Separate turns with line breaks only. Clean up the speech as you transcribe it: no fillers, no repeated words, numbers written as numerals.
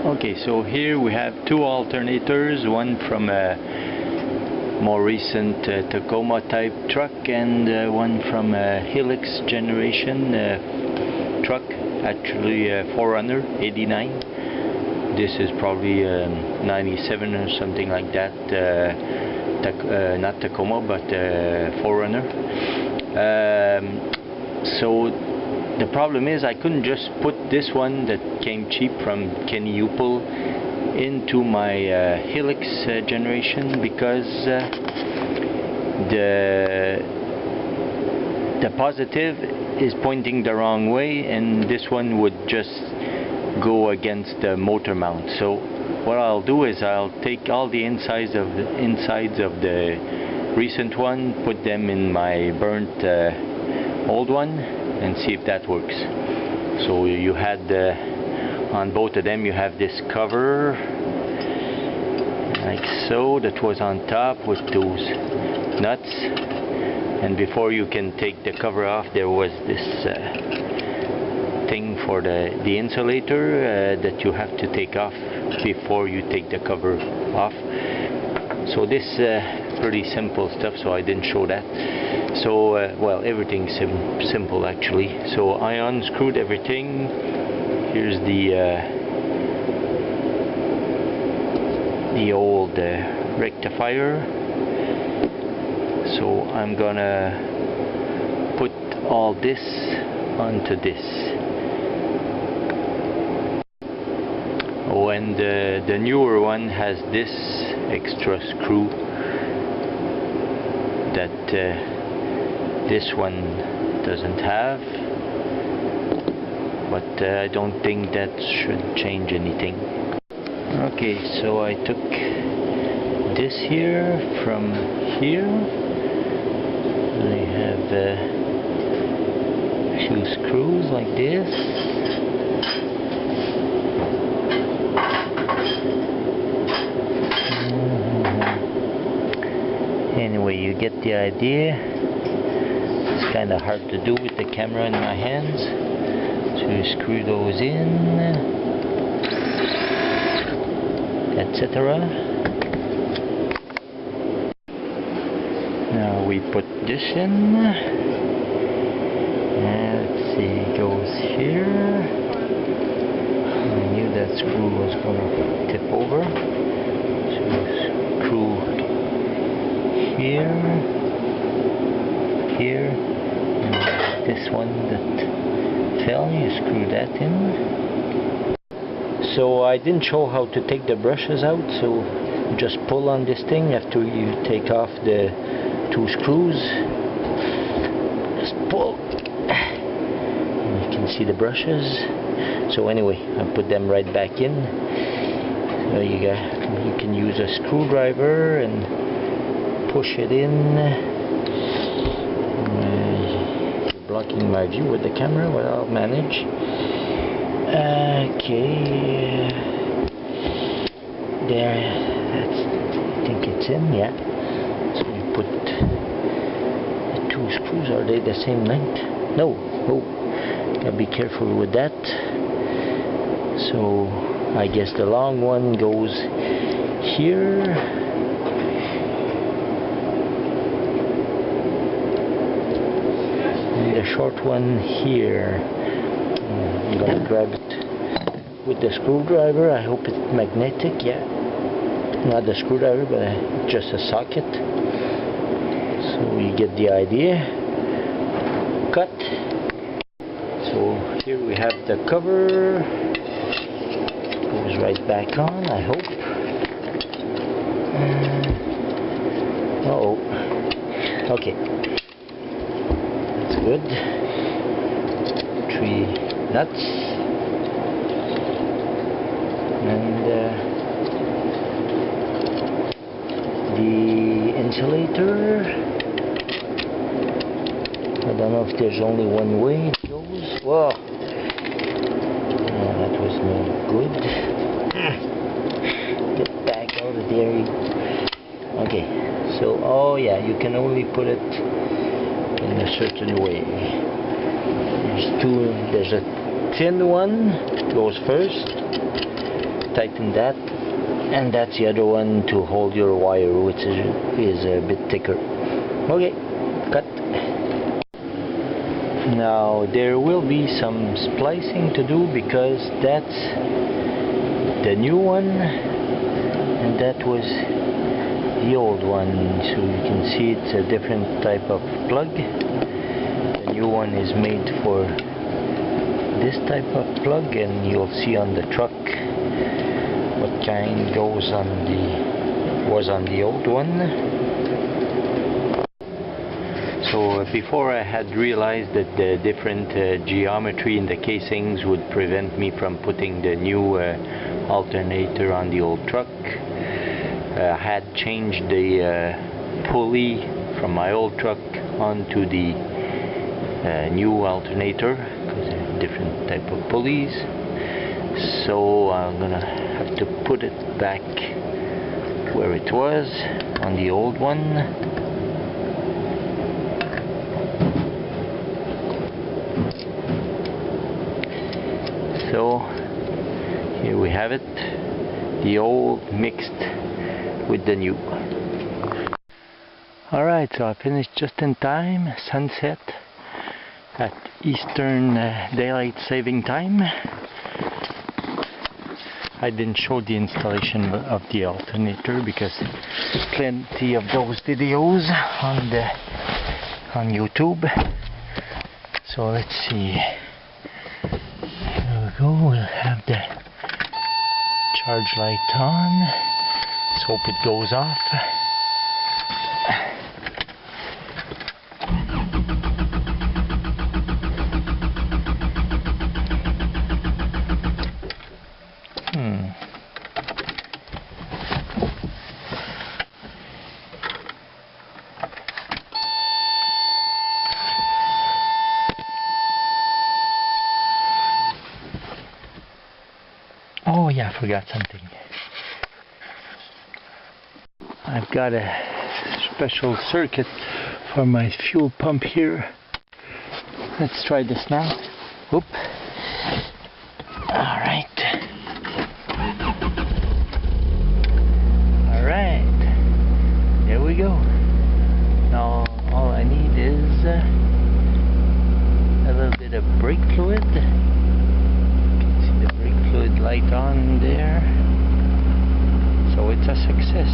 Okay, so here we have two alternators, one from a more recent Tacoma type truck and one from a Helix generation truck, actually 4Runner 89. This is probably 97 or something like that, not Tacoma but 4Runner. So the problem is I couldn't just put this one that came cheap from Kenny Upel into my Helix generation, because the positive is pointing the wrong way and this one would just go against the motor mount. So what I'll do is I'll take all the insides of the recent one, put them in my burnt old one, and see if that works. So you had on both of them you have this cover like so that was on top with those nuts, and before you can take the cover off there was this thing for the insulator that you have to take off before you take the cover off. So this pretty simple stuff, so I didn't show that. So well, everything's simple actually. So I unscrewed everything. Here's the old rectifier. So I'm gonna put all this onto this. Oh, and the newer one has this extra screw that this one doesn't have, but I don't think that should change anything. Okay, so I took this here from here. I have a few screws like this. Anyway, you get the idea. It's kind of hard to do with the camera in my hands. So you screw those in, etc. Now we put this in. Let's see, it goes here. I knew that screw was going to tip over. So screw here, and this one that fell, you screw that in. So I didn't show how to take the brushes out, so just pull on this thing after you take off the two screws. Just pull. And you can see the brushes. So anyway, I put them right back in. So you can use a screwdriver and push it in. You're blocking my view with the camera, but I'll manage. Okay, there. I think it's in. Yeah. So you put the two screws. Are they the same length? No. Oh, gotta be careful with that. So I guess the long one goes here. The short one here. I'm gonna grab it with the screwdriver. I hope it's magnetic. Yeah, not the screwdriver, but just a socket. So you get the idea. Cut. So here we have the cover. Goes right back on, I hope. Uh-oh. Okay. Good. 3 nuts and the insulator. I don't know if there's only one way it goes. Whoa, that was no good. Get back out of there. Okay, so oh yeah, you can only put it in a certain way. There's a thin one, goes first, tighten that, and that's the other one to hold your wire, which is a bit thicker. Okay, cut. Now there will be some splicing to do, because that's the new one and that was the old one, so you can see it's a different type of plug. The new one is made for this type of plug, and you'll see on the truck what kind was on the old one. So before I had realized that the different geometry in the casings would prevent me from putting the new alternator on the old truck. I had changed the pulley from my old truck onto the new alternator, because they're different type of pulleys. So I'm gonna have to put it back where it was on the old one. So here we have it, the old mixed with the new. Alright, so I finished just in time, sunset at Eastern Daylight Saving Time. I didn't show the installation of the alternator because there's plenty of those videos on YouTube. So let's see. There we go, we'll have the charge light on. Let's hope it goes off. Oh yeah, I forgot something. I've got a special circuit for my fuel pump here. Let's try this now. Whoop. Alright. Alright. There we go. Now all I need is a little bit of brake fluid. Light on there, so it's a success.